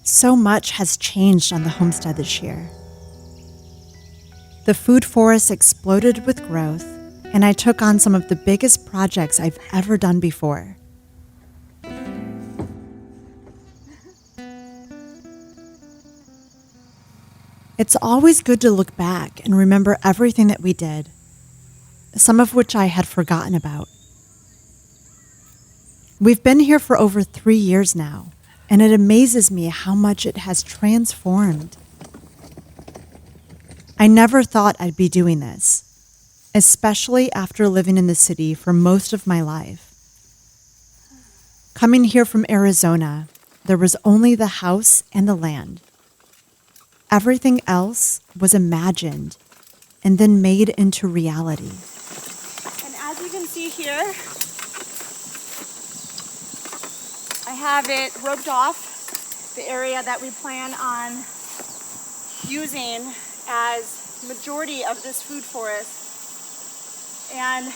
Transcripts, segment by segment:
So much has changed on the homestead this year. The food forest exploded with growth, and I took on some of the biggest projects I've ever done before. It's always good to look back and remember everything that we did, some of which I had forgotten about. We've been here for over 3 years now, and it amazes me how much it has transformed. I never thought I'd be doing this, especially after living in the city for most of my life. Coming here from Arizona, there was only the house and the land. Everything else was imagined and then made into reality. And as you can see here, I have it roped off, the area that we plan on using as majority of this food forest. And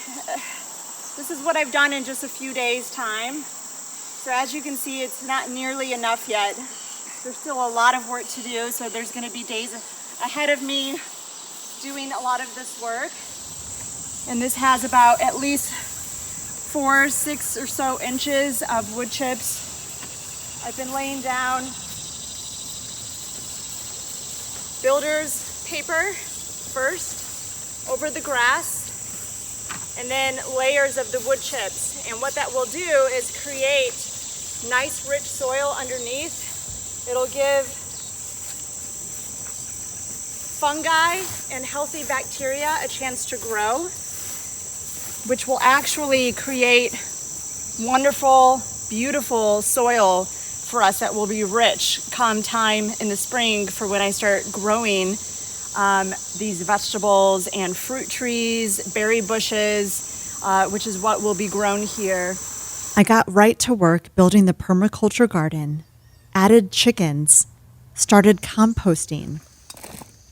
this is what I've done in just a few days' time. So as you can see, it's not nearly enough yet. There's still a lot of work to do, so there's going to be days ahead of me doing a lot of this work. And this has about at least 4, 6 or so inches of wood chips. I've been laying down builder's paper first over the grass, and then layers of the wood chips. And what that will do is create nice rich soil underneath. It'll give fungi and healthy bacteria a chance to grow, which will actually create wonderful, beautiful soil for us that will be rich come time in the spring for when I start growing these vegetables and fruit trees, berry bushes, which is what will be grown here. I got right to work building the permaculture garden, added chickens, started composting,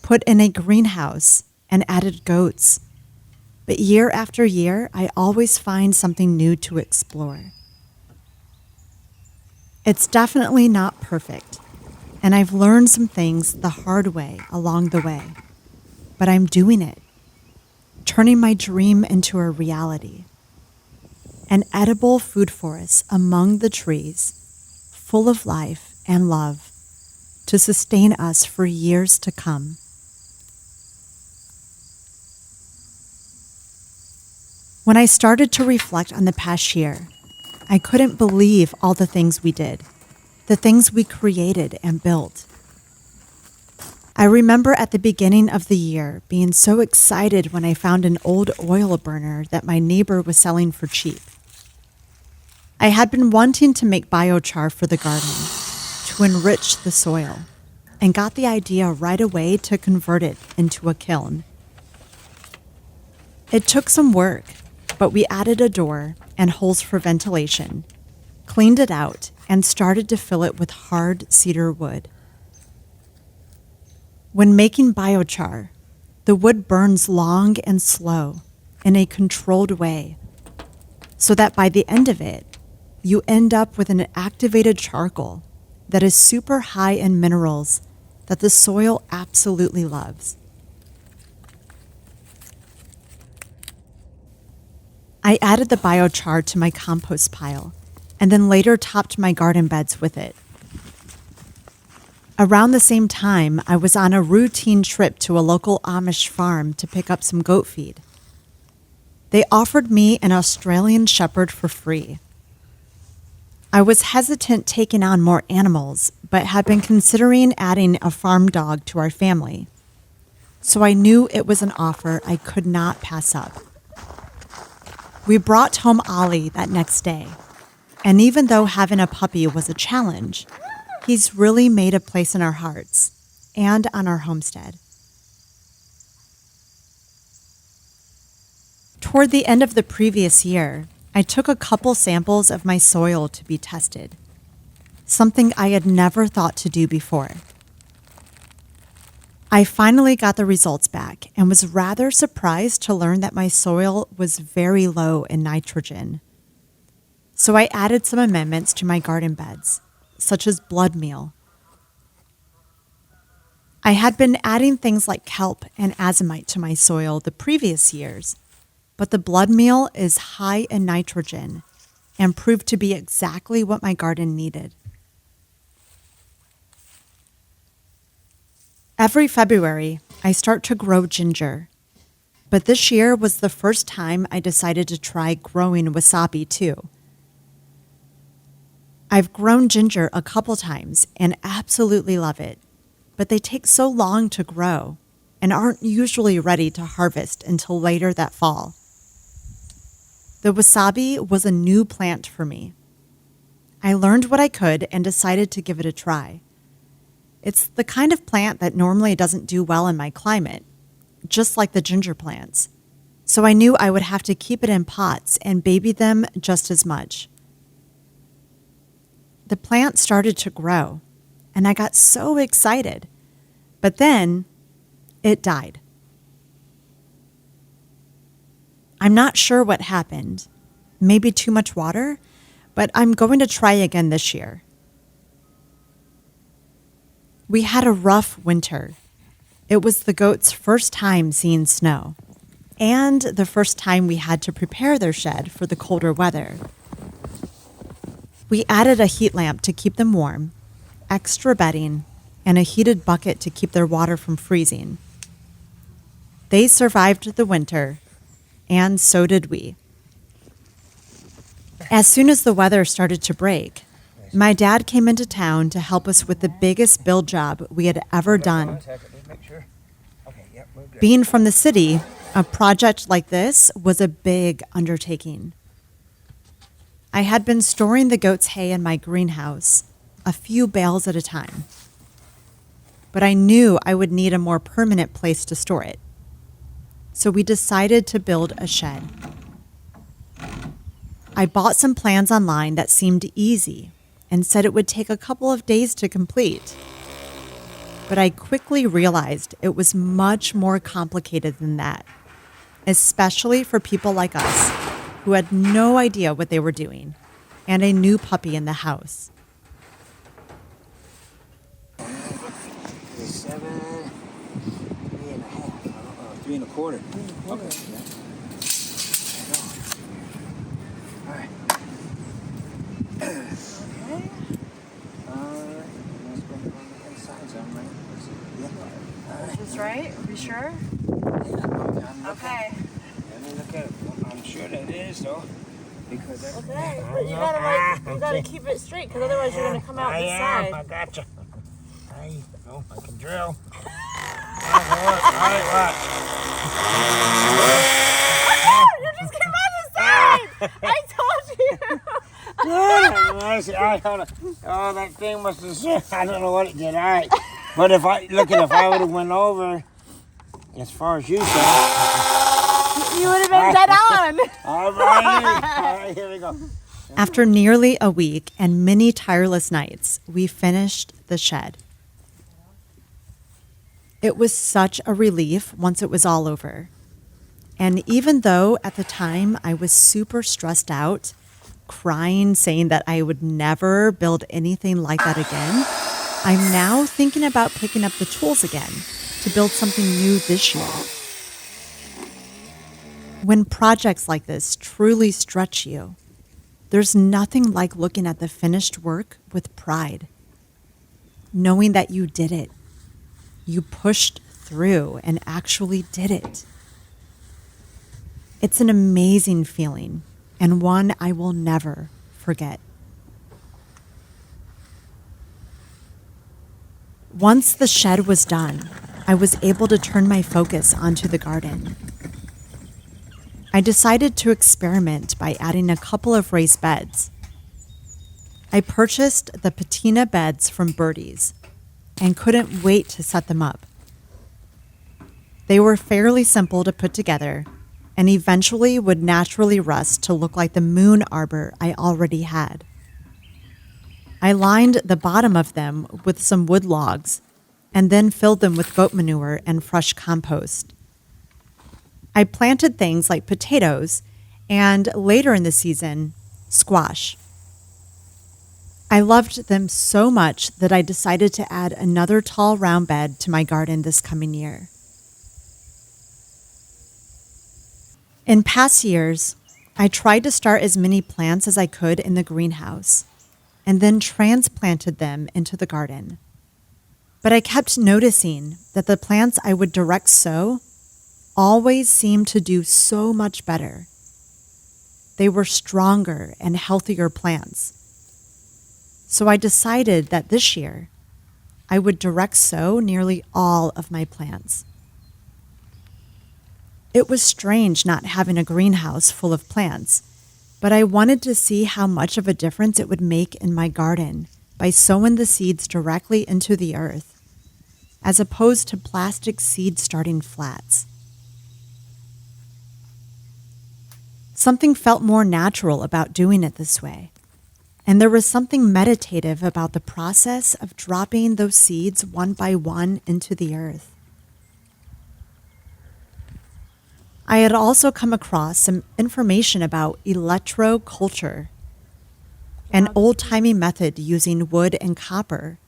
put in a greenhouse, and added goats. But year after year, I always find something new to explore. It's definitely not perfect, and I've learned some things the hard way along the way. But I'm doing it, turning my dream into a reality. An edible food forest among the trees, full of life and love, to sustain us for years to come. When I started to reflect on the past year, I couldn't believe all the things we did, the things we created and built. I remember at the beginning of the year being so excited when I found an old oil burner that my neighbor was selling for cheap. I had been wanting to make biochar for the garden to enrich the soil, and got the idea right away to convert it into a kiln. It took some work, but we added a door and holes for ventilation, cleaned it out, and started to fill it with hard cedar wood. When making biochar, the wood burns long and slow in a controlled way, so that by the end of it, you end up with an activated charcoal that is super high in minerals that the soil absolutely loves. I added the biochar to my compost pile and then later topped my garden beds with it. Around the same time, I was on a routine trip to a local Amish farm to pick up some goat feed. They offered me an Australian shepherd for free. I was hesitant taking on more animals, but had been considering adding a farm dog to our family. So I knew it was an offer I could not pass up. We brought home Ollie that next day, and even though having a puppy was a challenge, he's really made a place in our hearts and on our homestead. Toward the end of the previous year, I took a couple samples of my soil to be tested, something I had never thought to do before. I finally got the results back and was rather surprised to learn that my soil was very low in nitrogen. So I added some amendments to my garden beds, such as blood meal, I had been adding things like kelp and azomite to my soil the previous years, but the blood meal is high in nitrogen and proved to be exactly what my garden needed. Every February, I start to grow ginger, but this year was the first time I decided to try growing wasabi too. I've grown ginger a couple times and absolutely love it, but they take so long to grow and aren't usually ready to harvest until later that fall. The wasabi was a new plant for me. I learned what I could and decided to give it a try. It's the kind of plant that normally doesn't do well in my climate, just like the ginger plants. So I knew I would have to keep it in pots and baby them just as much. The plant started to grow, and I got so excited. But then it died. I'm not sure what happened. Maybe too much water, but I'm going to try again this year. We had a rough winter. It was the goats' first time seeing snow, and the first time we had to prepare their shed for the colder weather. We added a heat lamp to keep them warm, extra bedding, and a heated bucket to keep their water from freezing. They survived the winter, and so did we. As soon as the weather started to break, my dad came into town to help us with the biggest build job we had ever done. Being from the city, a project like this was a big undertaking. I had been storing the goats' hay in my greenhouse, a few bales at a time. But I knew I would need a more permanent place to store it. So we decided to build a shed. I bought some plans online that seemed easy and said it would take a couple of days to complete. But I quickly realized it was much more complicated than that, especially for people like us who had no idea what they were doing and a new puppy in the house. 7, 3 and a quarter. Okay. Yeah. All right. Okay. Let's go on the inside zone, right? Yeah. All right. Is this right? Are we sure? Yeah. Okay. Let me look at it. I'm sure that is though, because that's Okay. But you gotta keep it straight, because otherwise you're gonna come out this side. I gotcha. I can drill. Alright, You just came out this side! I told you! Oh, that thing must have said, I don't know what it did. Alright. But if I would have went over as far as you said. You would have been dead on! Alright, here we go. After nearly a week and many tireless nights, we finished the shed. It was such a relief once it was all over. And even though at the time I was super stressed out, crying, saying that I would never build anything like that again, I'm now thinking about picking up the tools again to build something new this year. When projects like this truly stretch you, there's nothing like looking at the finished work with pride, knowing that you did it. You pushed through and actually did it. It's an amazing feeling and one I will never forget. Once the shed was done, I was able to turn my focus onto the garden. I decided to experiment by adding a couple of raised beds. I purchased the patina beds from Birdie's and couldn't wait to set them up. They were fairly simple to put together and eventually would naturally rust to look like the moon arbor I already had. I lined the bottom of them with some wood logs and then filled them with goat manure and fresh compost. I planted things like potatoes and, later in the season, squash. I loved them so much that I decided to add another tall round bed to my garden this coming year. In past years, I tried to start as many plants as I could in the greenhouse and then transplanted them into the garden. But I kept noticing that the plants I would direct sow always seemed to do so much better. They were stronger and healthier plants. So I decided that this year I would direct sow nearly all of my plants. It was strange not having a greenhouse full of plants, but I wanted to see how much of a difference it would make in my garden by sowing the seeds directly into the earth, as opposed to plastic seed starting flats. Something felt more natural about doing it this way, and there was something meditative about the process of dropping those seeds one by one into the earth. I had also come across some information about electroculture, an old-timey method using wood and copper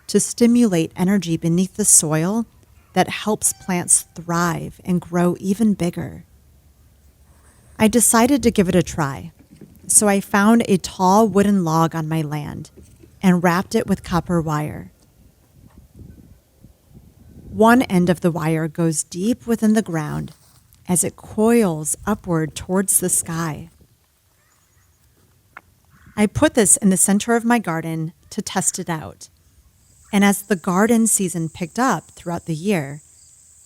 to stimulate energy beneath the soil that helps plants thrive and grow even bigger. I decided to give it a try, so I found a tall wooden log on my land and wrapped it with copper wire. One end of the wire goes deep within the ground as it coils upward towards the sky. I put this in the center of my garden to test it out. And as the garden season picked up throughout the year,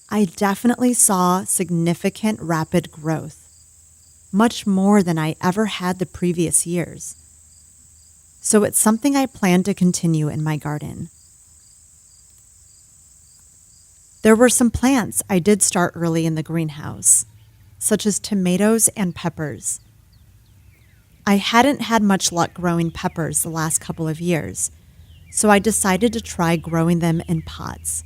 I definitely saw significant rapid growth, much more than I ever had the previous years. So it's something I plan to continue in my garden. There were some plants I did start early in the greenhouse, such as tomatoes and peppers. I hadn't had much luck growing peppers the last couple of years, so I decided to try growing them in pots.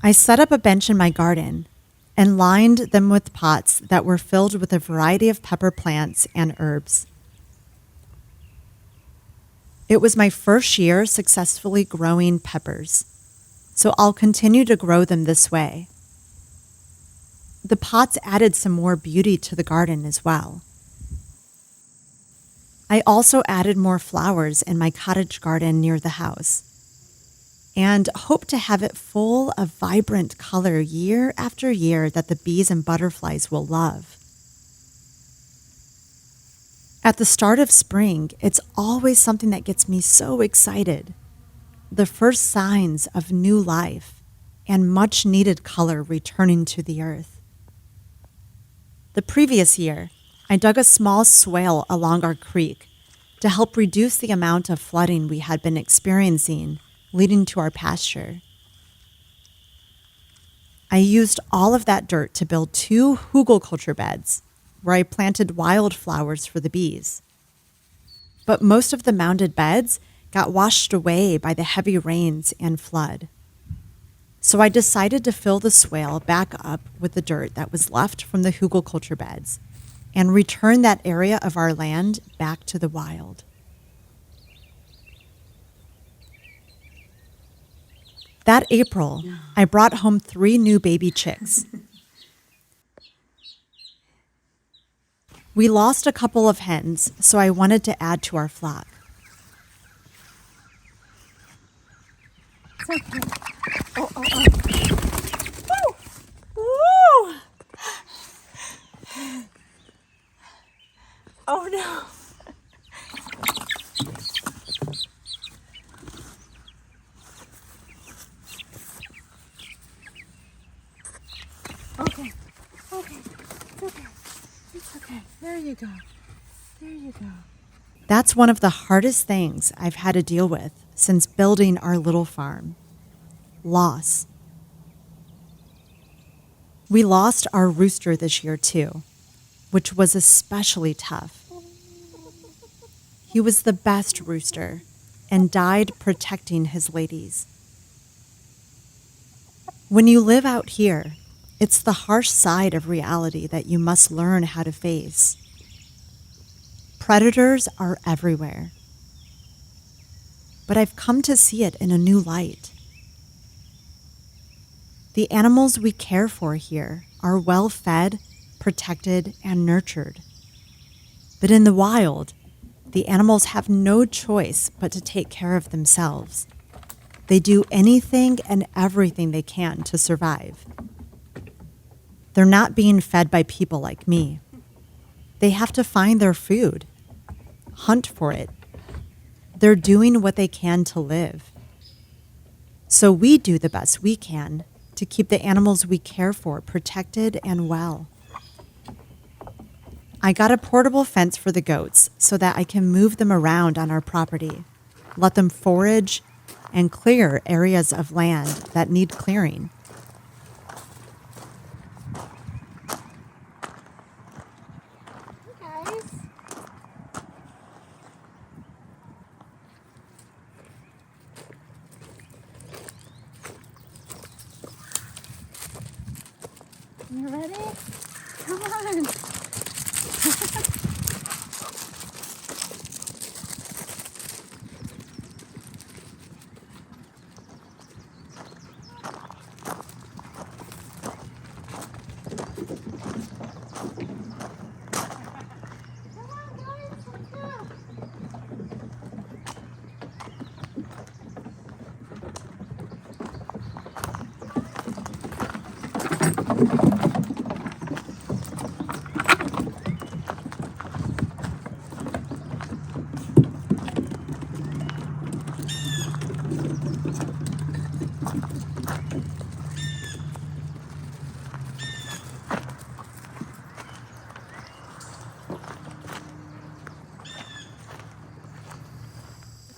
I set up a bench in my garden and lined them with pots that were filled with a variety of pepper plants and herbs. It was my first year successfully growing peppers, so I'll continue to grow them this way. The pots added some more beauty to the garden as well. I also added more flowers in my cottage garden near the house and hope to have it full of vibrant color year after year that the bees and butterflies will love. At the start of spring, it's always something that gets me so excited. The first signs of new life and much needed color returning to the earth. The previous year, I dug a small swale along our creek to help reduce the amount of flooding we had been experiencing leading to our pasture. I used all of that dirt to build 2 hugelkultur beds where I planted wildflowers for the bees. But most of the mounded beds got washed away by the heavy rains and flood. So I decided to fill the swale back up with the dirt that was left from the hugelkultur beds and return that area of our land back to the wild. That April, I brought home 3 new baby chicks. We lost a couple of hens, so I wanted to add to our flock. It's okay. Woo! Woo! Oh no. Okay. It's okay. It's okay. There you go. There you go. That's one of the hardest things I've had to deal with since building our little farm. Loss. We lost our rooster this year too, which was especially tough. He was the best rooster and died protecting his ladies. When you live out here, it's the harsh side of reality that you must learn how to face. Predators are everywhere. But I've come to see it in a new light. The animals we care for here are well fed, protected, and nurtured. But in the wild, the animals have no choice but to take care of themselves. They do anything and everything they can to survive. They're not being fed by people like me. They have to find their food, hunt for it. They're doing what they can to live. So we do the best we can to keep the animals we care for protected and well. I got a portable fence for the goats so that I can move them around on our property, let them forage, and clear areas of land that need clearing. Guys. You ready? Come on.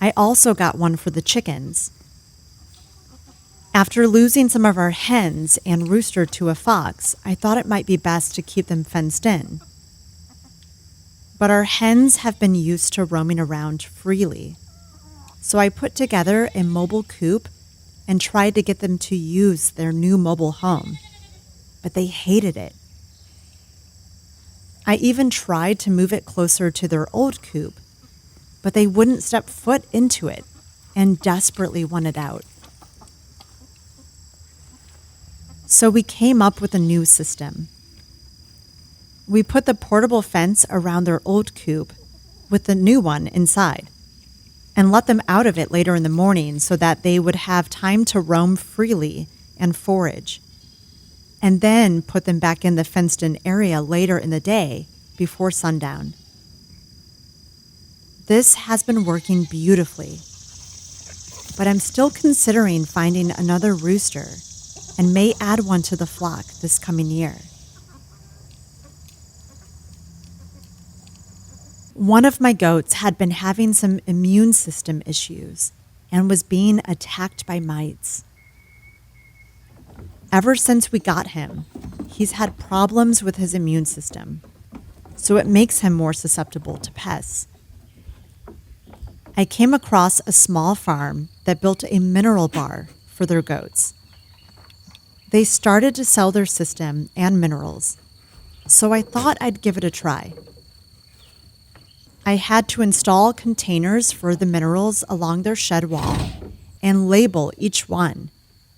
I also got one for the chickens. After losing some of our hens and rooster to a fox, I thought it might be best to keep them fenced in. But our hens have been used to roaming around freely. So I put together a mobile coop and tried to get them to use their new mobile home. But they hated it. I even tried to move it closer to their old coop, but they wouldn't step foot into it and desperately wanted out. So we came up with a new system. We put the portable fence around their old coop with the new one inside and let them out of it later in the morning so that they would have time to roam freely and forage, and then put them back in the fenced-in area later in the day before sundown. This has been working beautifully, but I'm still considering finding another rooster and may add one to the flock this coming year. One of my goats had been having some immune system issues and was being attacked by mites. Ever since we got him, he's had problems with his immune system, so it makes him more susceptible to pests. I came across a small farm that built a mineral bar for their goats. They started to sell their system and minerals, so I thought I'd give it a try. I had to install containers for the minerals along their shed wall and label each one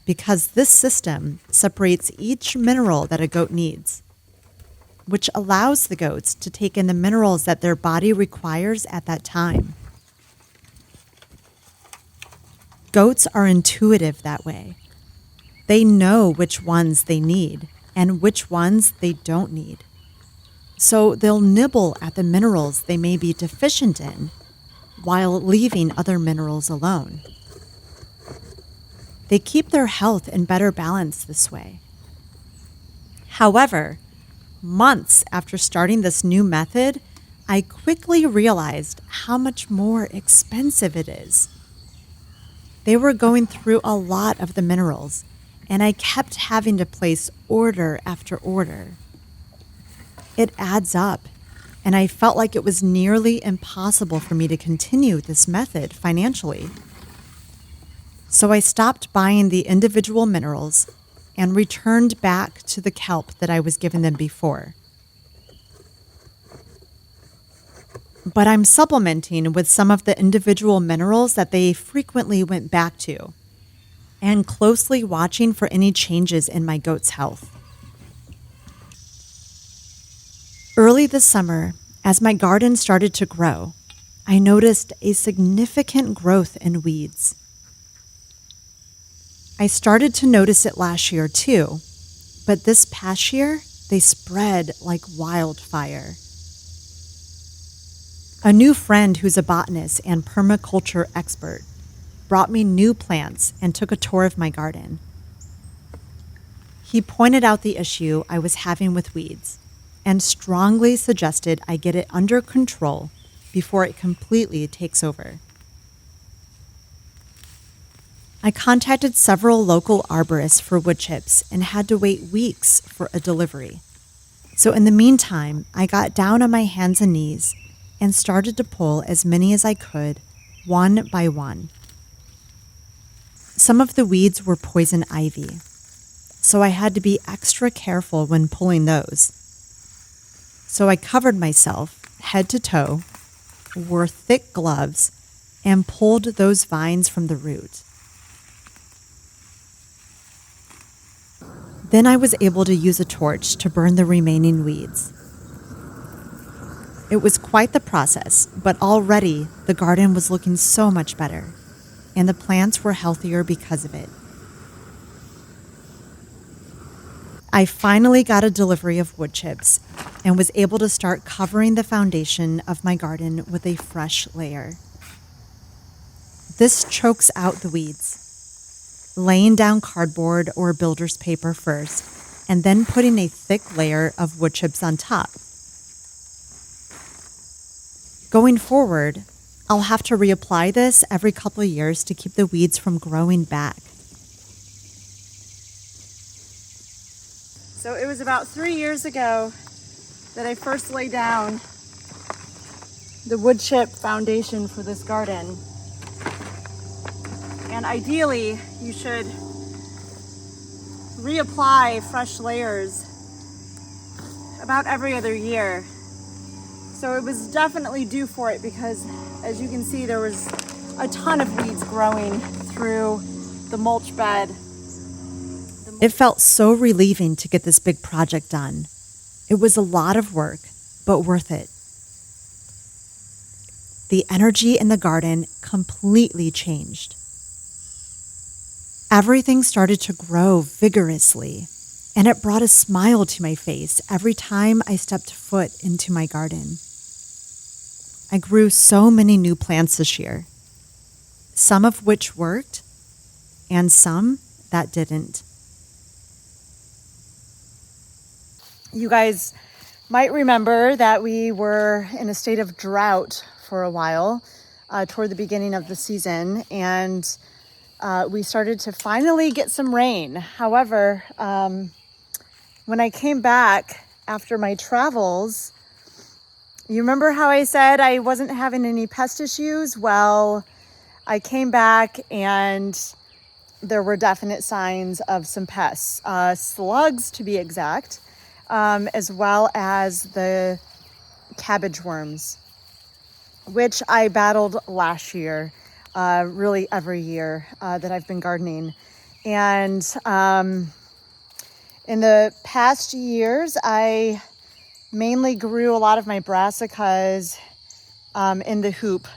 because this system separates each mineral that a goat needs, which allows the goats to take in the minerals that their body requires at that time. Goats are intuitive that way. They know which ones they need and which ones they don't need. So they'll nibble at the minerals they may be deficient in while leaving other minerals alone. They keep their health in better balance this way. However, months after starting this new method, I quickly realized how much more expensive it is. They were going through a lot of the minerals, and I kept having to place order after order. It adds up, and I felt like it was nearly impossible for me to continue this method financially. So I stopped buying the individual minerals and returned back to the kelp that I was giving them before. but I'm supplementing with some of the individual minerals that they frequently went back to, and closely watching for any changes in my goat's health. Early this summer, as my garden started to grow, I noticed a significant growth in weeds. I started to notice it last year too, but this past year, they spread like wildfire. A new friend who's a botanist and permaculture expert brought me new plants and took a tour of my garden. He pointed out the issue I was having with weeds and strongly suggested I get it under control before it completely takes over. I contacted several local arborists for wood chips and had to wait weeks for a delivery. So in the meantime, I got down on my hands and knees and started to pull as many as I could, one by one. Some of the weeds were poison ivy, so I had to be extra careful when pulling those. So I covered myself head to toe, wore thick gloves, and pulled those vines from the root. Then I was able to use a torch to burn the remaining weeds. It was quite the process, but already the garden was looking so much better, and the plants were healthier because of it. I finally got a delivery of wood chips and was able to start covering the foundation of my garden with a fresh layer. This chokes out the weeds. Laying down cardboard or builder's paper first, and then putting a thick layer of wood chips on top. Going forward, I'll have to reapply this every couple of years to keep the weeds from growing back. So it was about 3 years ago that I first laid down the wood chip foundation for this garden. And ideally, you should reapply fresh layers about every other year. So it was definitely due for it because, as you can see, there was a ton of weeds growing through the mulch bed. It felt so relieving to get this big project done. It was a lot of work, but worth it. The energy in the garden completely changed. Everything started to grow vigorously, and it brought a smile to my face every time I stepped foot into my garden. I grew so many new plants this year, some of which worked, and some that didn't. You guys might remember that we were in a state of drought for a while toward the beginning of the season, and we started to finally get some rain. However, when I came back after my travels, you remember how I said I wasn't having any pest issues? Well, I came back and there were definite signs of some pests, slugs to be exact, as well as the cabbage worms, which I battled last year, really every year that I've been gardening. And in the past years, I mainly grew a lot of my brassicas in the hoop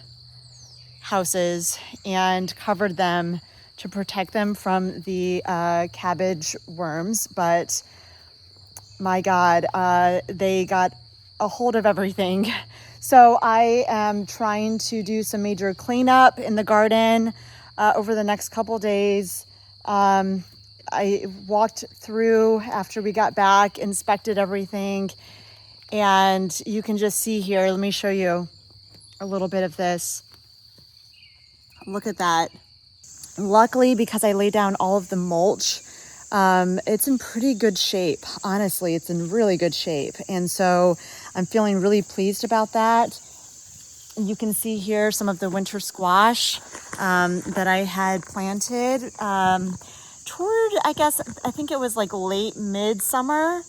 houses and covered them to protect them from the cabbage worms. But my God, they got a hold of everything. So I am trying to do some major cleanup in the garden over the next couple days. I walked through after we got back, inspected everything, and you can just see here, let me show you a little bit of this. Look at that. Luckily, because I laid down all of the mulch, it's in pretty good shape. Honestly, it's in really good shape. And so I'm feeling really pleased about that. You can see here some of the winter squash that I had planted toward, I think it was like late midsummer.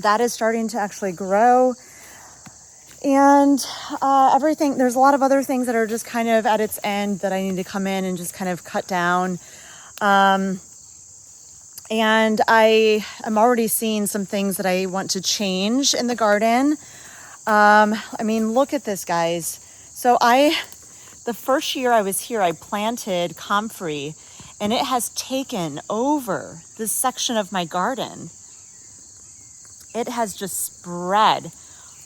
That is starting to actually grow. And everything, there's a lot of other things that are just kind of at its end that I need to come in and just kind of cut down. And I am already seeing some things that I want to change in the garden. I mean, look at this, guys. So the first year I was here, I planted comfrey, and it has taken over this section of my garden. It has just spread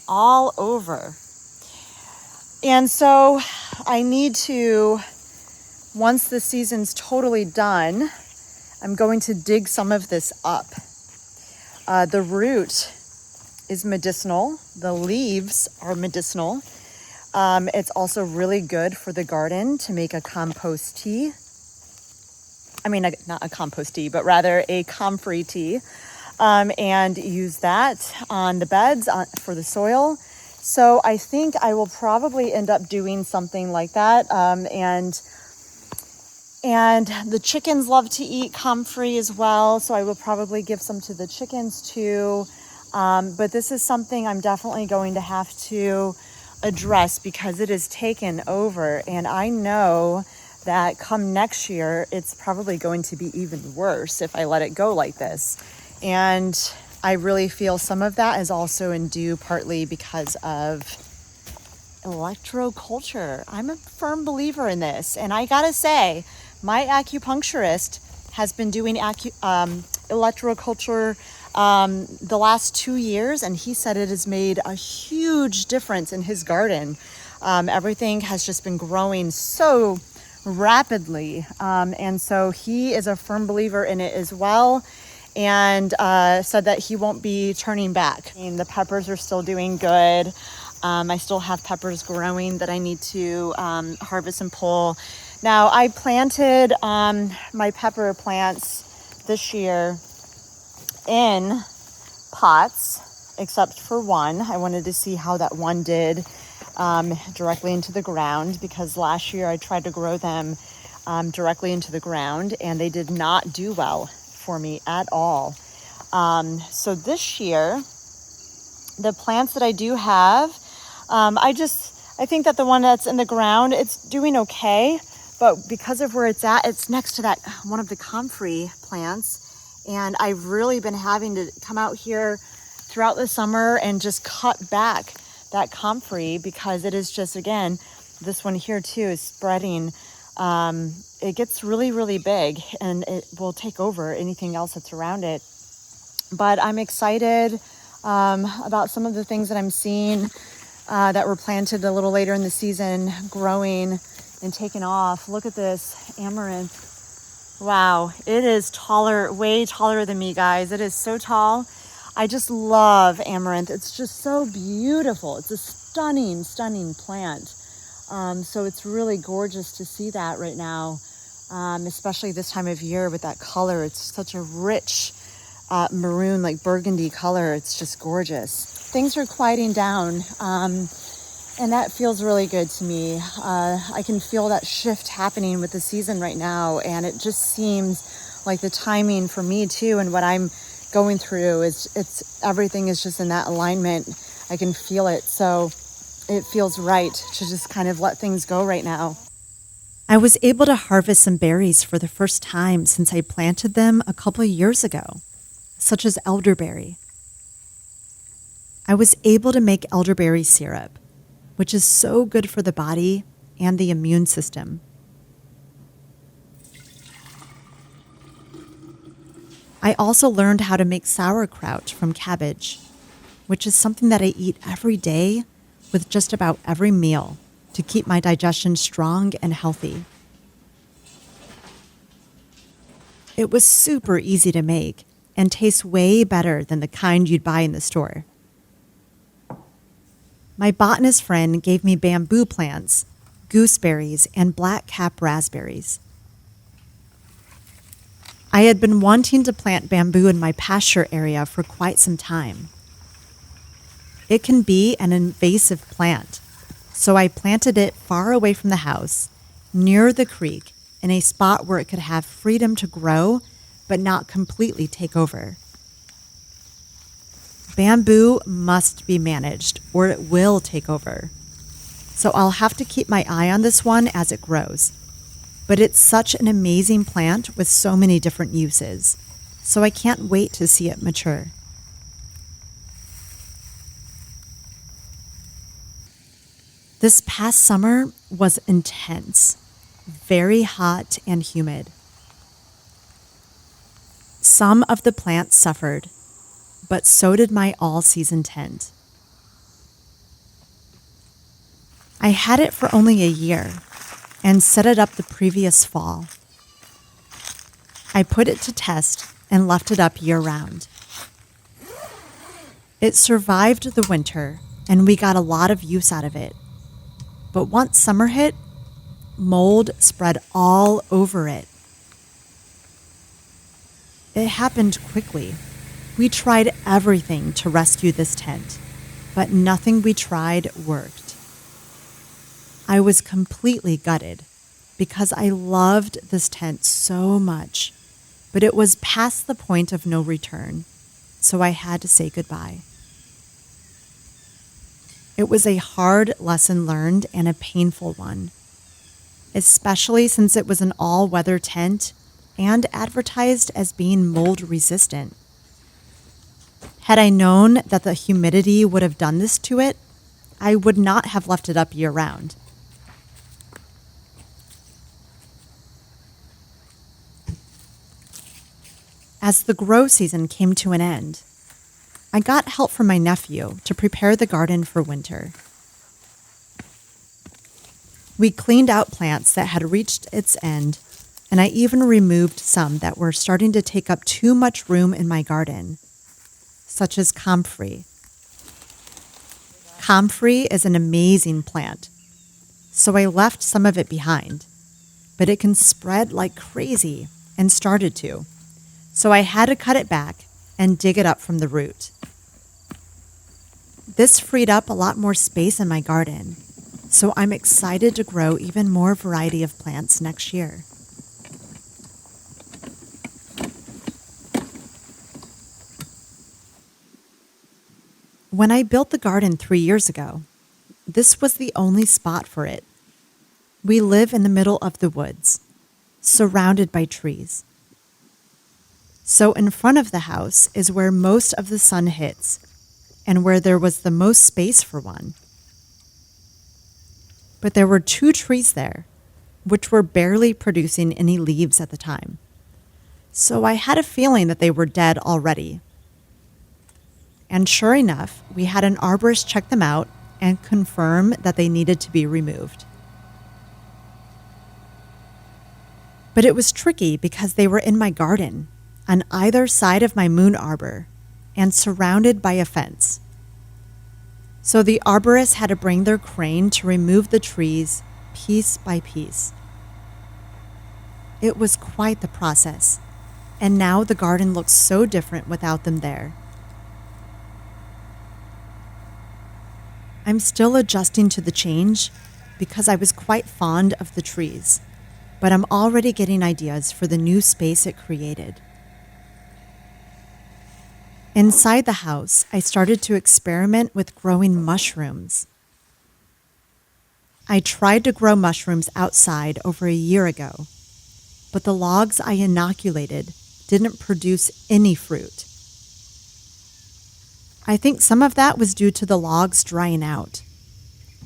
all over. And so I need to, once the season's totally done, I'm going to dig some of this up. The root is medicinal. The leaves are medicinal. It's also really good for the garden to make a compost tea. I mean, not a compost tea, but rather a comfrey tea. And use that on the beds for the soil. So I think I will probably end up doing something like that. And the chickens love to eat comfrey as well. So I will probably give some to the chickens too. But this is something I'm definitely going to have to address because it is taken over. And I know that come next year, it's probably going to be even worse if I let it go like this. And I really feel some of that is also in due partly because of electroculture. I'm a firm believer in this. And I gotta say, my acupuncturist has been doing electroculture the last 2 years, and he said it has made a huge difference in his garden. Everything has just been growing so rapidly. And so he is a firm believer in it as well. And said that he won't be turning back. I mean, the peppers are still doing good. I still have peppers growing that I need to harvest and pull. Now, I planted my pepper plants this year in pots, except for one. I wanted to see how that one did directly into the ground, because last year I tried to grow them directly into the ground, and they did not do well for me at all. So this year, the plants that I do have, I think that the one that's in the ground, it's doing okay, but because of where it's at, it's next to that one of the comfrey plants, and I've really been having to come out here throughout the summer and just cut back that comfrey because it is just, again, this one here too is spreading. It gets really, really big, and it will take over anything else that's around it. But I'm excited about some of the things that I'm seeing that were planted a little later in the season, growing and taking off. Look at this amaranth. Wow, it is taller, way taller than me, guys. It is so tall. I just love amaranth. It's just so beautiful. It's a stunning, stunning plant. So it's really gorgeous to see that right now, especially this time of year with that color. It's such a rich maroon, like burgundy color. It's just gorgeous. Things are quieting down, and that feels really good to me. I can feel that shift happening with the season right now, and it just seems like the timing for me too, and what I'm going through is everything is just in that alignment. I can feel it. So it feels right to just kind of let things go right now. I was able to harvest some berries for the first time since I planted them a couple of years ago, such as elderberry. I was able to make elderberry syrup, which is so good for the body and the immune system. I also learned how to make sauerkraut from cabbage, which is something that I eat every day with just about every meal to keep my digestion strong and healthy. It was super easy to make and tastes way better than the kind you'd buy in the store. My botanist friend gave me bamboo plants, gooseberries, and black-cap raspberries. I had been wanting to plant bamboo in my pasture area for quite some time. It can be an invasive plant, so I planted it far away from the house, near the creek, in a spot where it could have freedom to grow, but not completely take over. Bamboo must be managed or it will take over. So I'll have to keep my eye on this one as it grows. But it's such an amazing plant with so many different uses. So I can't wait to see it mature. This past summer was intense, very hot and humid. Some of the plants suffered, but so did my all-season tent. I had it for only a year and set it up the previous fall. I put it to test and left it up year-round. It survived the winter, and we got a lot of use out of it. But once summer hit, mold spread all over it. It happened quickly. We tried everything to rescue this tent, but nothing we tried worked. I was completely gutted because I loved this tent so much, but it was past the point of no return, so I had to say goodbye. It was a hard lesson learned and a painful one, especially since it was an all-weather tent and advertised as being mold resistant. Had I known that the humidity would have done this to it, I would not have left it up year-round. As the grow season came to an end, I got help from my nephew to prepare the garden for winter. We cleaned out plants that had reached its end, and I even removed some that were starting to take up too much room in my garden, such as comfrey. Comfrey is an amazing plant, so I left some of it behind, but it can spread like crazy and started to, so I had to cut it back and dig it up from the root. This freed up a lot more space in my garden, so I'm excited to grow even more variety of plants next year. When I built the garden 3 years ago, this was the only spot for it. We live in the middle of the woods, surrounded by trees. So in front of the house is where most of the sun hits and where there was the most space for one. But there were 2 trees there, which were barely producing any leaves at the time. So I had a feeling that they were dead already. And sure enough, we had an arborist check them out and confirm that they needed to be removed. But it was tricky because they were in my garden, on either side of my moon arbor, and surrounded by a fence. So the arborist had to bring their crane to remove the trees piece by piece. It was quite the process, and now the garden looks so different without them there. I'm still adjusting to the change because I was quite fond of the trees, but I'm already getting ideas for the new space it created. Inside the house, I started to experiment with growing mushrooms. I tried to grow mushrooms outside over a year ago, but the logs I inoculated didn't produce any fruit. I think some of that was due to the logs drying out.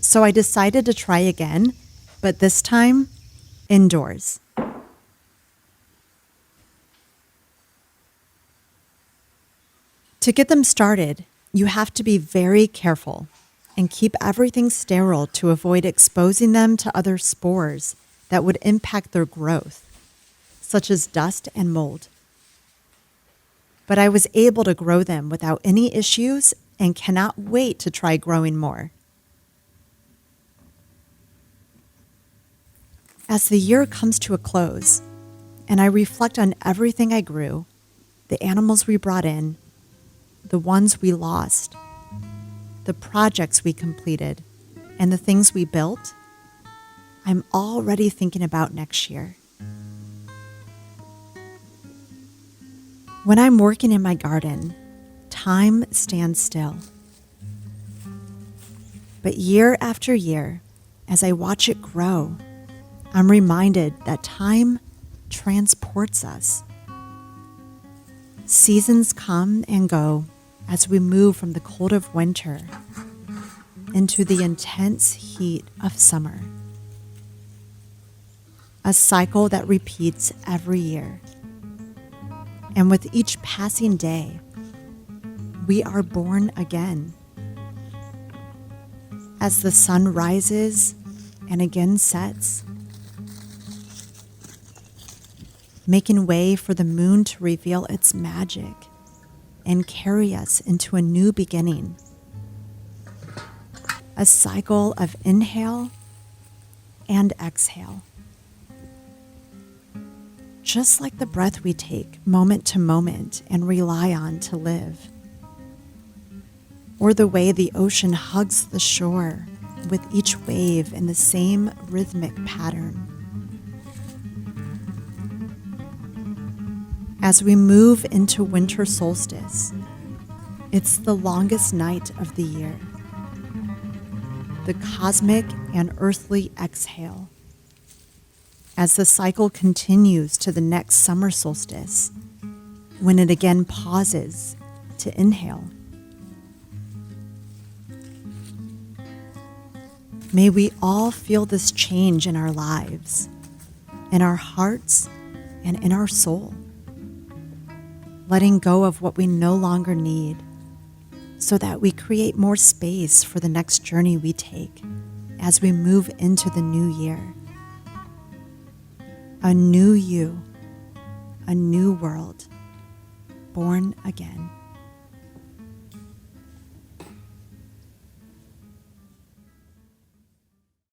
So I decided to try again, but this time, indoors. To get them started, you have to be very careful and keep everything sterile to avoid exposing them to other spores that would impact their growth, such as dust and mold. But I was able to grow them without any issues and cannot wait to try growing more. As the year comes to a close, and I reflect on everything I grew, the animals we brought in, the ones we lost, the projects we completed, and the things we built, I'm already thinking about next year. When I'm working in my garden, Time stands still. But year after year, as I watch it grow, I'm reminded that time transports us. Seasons come and go as we move from the cold of winter into the intense heat of summer. A cycle that repeats every year. And with each passing day, we are born again. As the sun rises and again sets, making way for the moon to reveal its magic and carry us into a new beginning. A cycle of inhale and exhale. Just like the breath we take moment to moment and rely on to live. Or the way the ocean hugs the shore with each wave in the same rhythmic pattern. As we move into winter solstice, it's the longest night of the year. The cosmic and earthly exhale. As the cycle continues to the next summer solstice, when it again pauses to inhale. May we all feel this change in our lives, in our hearts, and in our soul. Letting go of what we no longer need so that we create more space for the next journey we take as we move into the new year. A new you, a new world, born again.